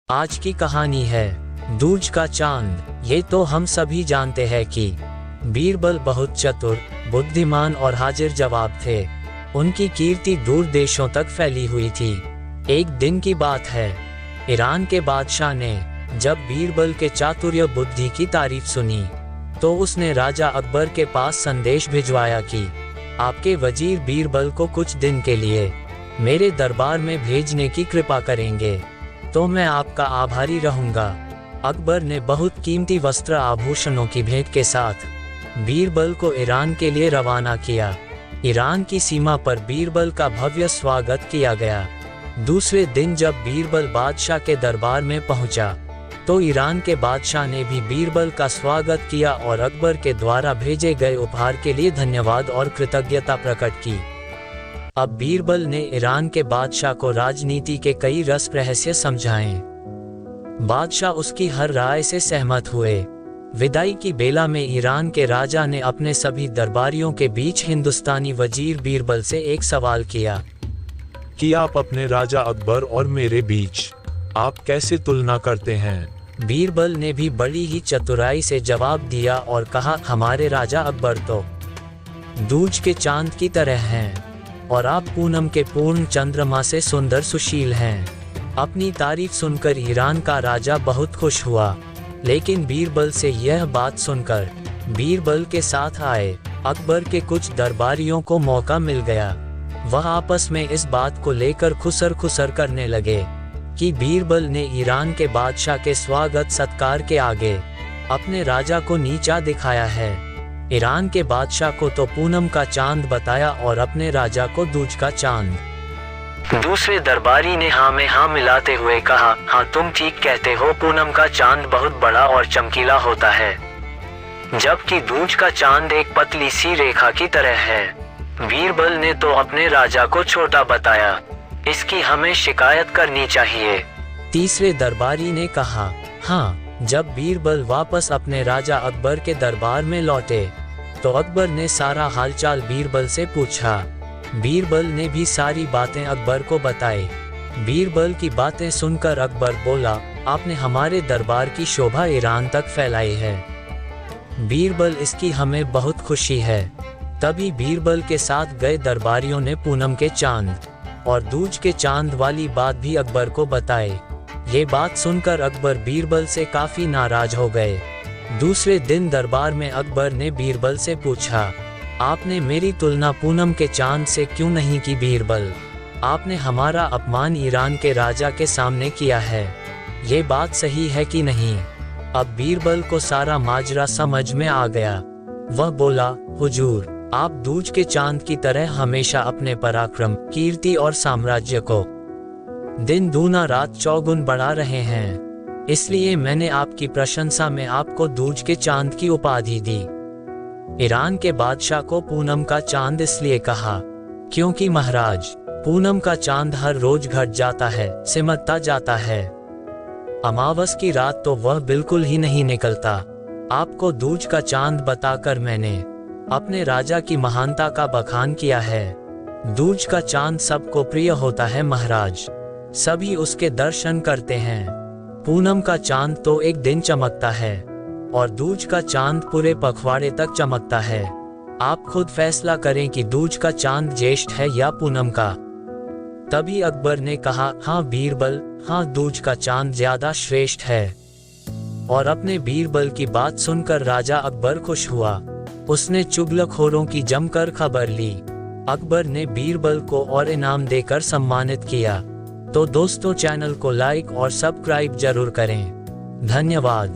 आज की कहानी है दूज का चांद। ये तो हम सभी जानते हैं कि बीरबल बहुत चतुर, बुद्धिमान और हाजिर जवाब थे। उनकी कीर्ति दूर देशों तक फैली हुई थी। एक दिन की बात है, ईरान के बादशाह ने जब बीरबल के चातुर्य बुद्धि की तारीफ सुनी तो उसने राजा अकबर के पास संदेश भिजवाया कि आपके वजीर बीरबल को कुछ दिन के लिए मेरे दरबार में भेजने की कृपा करेंगे तो मैं आपका आभारी रहूंगा। अकबर ने बहुत कीमती वस्त्र आभूषणों की भेंट के साथ बीरबल को ईरान के लिए रवाना किया। ईरान की सीमा पर बीरबल का भव्य स्वागत किया गया। दूसरे दिन जब बीरबल बादशाह के दरबार में पहुंचा तो ईरान के बादशाह ने भी बीरबल का स्वागत किया और अकबर के द्वारा भेजे गए उपहार के लिए धन्यवाद और कृतज्ञता प्रकट की। अब बीरबल ने ईरान के बादशाह को राजनीति के कई रस रहस्य समझाए। बादशाह उसकी हर राय से सहमत हुए। विदाई की बेला में ईरान के राजा ने अपने सभी दरबारियों के बीच हिंदुस्तानी वजीर बीरबल से एक सवाल किया कि आप अपने राजा अकबर और मेरे बीच आप कैसे तुलना करते हैं। बीरबल ने भी बड़ी ही चतुराई से जवाब दिया और कहा, हमारे राजा अकबर तो दूज के चांद की तरह हैं और आप पूनम के पूर्ण चंद्रमा से सुंदर सुशील हैं। अपनी तारीफ सुनकर ईरान का राजा बहुत खुश हुआ, लेकिन बीरबल से यह बात सुनकर बीरबल के साथ आए अकबर के कुछ दरबारियों को मौका मिल गया। वह आपस में इस बात को लेकर खुसर करने लगे कि बीरबल ने ईरान के बादशाह के स्वागत सत्कार के आगे अपने राजा को नीचा दिखाया है। ईरान के बादशाह को तो पूनम का चांद बताया और अपने राजा को दूज का चांद। दूसरे दरबारी ने हाँ में हाँ मिलाते हुए कहा, हाँ तुम ठीक कहते हो, पूनम का चांद बहुत बड़ा और चमकीला होता है, जबकि दूज का चांद एक पतली सी रेखा की तरह है। बीरबल ने तो अपने राजा को छोटा बताया, इसकी हमें शिकायत करनी चाहिए। तीसरे दरबारी ने कहा, हाँ। जब बीरबल वापस अपने राजा अकबर के दरबार में लौटे तो अकबर ने सारा हालचाल बीरबल से पूछा। बीरबल ने भी सारी बातें अकबर को बताई। बीरबल की बातें सुनकर अकबर बोला, आपने हमारे दरबार की शोभा ईरान तक फैलाई है। बीरबल, इसकी हमें बहुत खुशी है। तभी बीरबल के साथ गए दरबारियों ने पूनम के चांद और दूज के चांद वाली बात भी अकबर को बताई। ये बात सुनकर अकबर बीरबल से काफी नाराज हो गए। दूसरे दिन दरबार में अकबर ने बीरबल से पूछा, आपने मेरी तुलना पूनम के चांद से क्यों नहीं की बीरबल? आपने हमारा अपमान ईरान के राजा के सामने किया है, ये बात सही है कि नहीं? अब बीरबल को सारा माजरा समझ में आ गया। वह बोला, हुजूर, आप दूज के चांद की तरह हमेशा अपने पराक्रम, कीर्ति और साम्राज्य को दिन दूना रात चौगुन बढ़ा रहे हैं, इसलिए मैंने आपकी प्रशंसा में आपको दूज के चांद की उपाधि दी। ईरान के बादशाह को पूनम का चांद इसलिए कहा क्योंकि महाराज, पूनम का चांद हर रोज घट जाता है, सिमटता जाता है। अमावस की रात तो वह बिल्कुल ही नहीं निकलता। आपको दूज का चांद बताकर मैंने अपने राजा की महानता का बखान किया है। दूज का चांद सबको प्रिय होता है महाराज, सभी उसके दर्शन करते हैं। पूनम का चांद तो एक दिन चमकता है और दूज का चांद पूरे पखवाड़े तक चमकता है। आप खुद फैसला करें कि दूज का चांद ज्येष्ठ है या पूनम का। तभी अकबर ने कहा, हाँ बीरबल, हाँ दूज का चांद ज्यादा श्रेष्ठ है। और अपने बीरबल की बात सुनकर राजा अकबर खुश हुआ। उसने चुगलखोरों की जमकर खबर ली। अकबर ने बीरबल को और इनाम देकर सम्मानित किया। तो दोस्तों, चैनल को लाइक और सब्सक्राइब जरूर करें। धन्यवाद।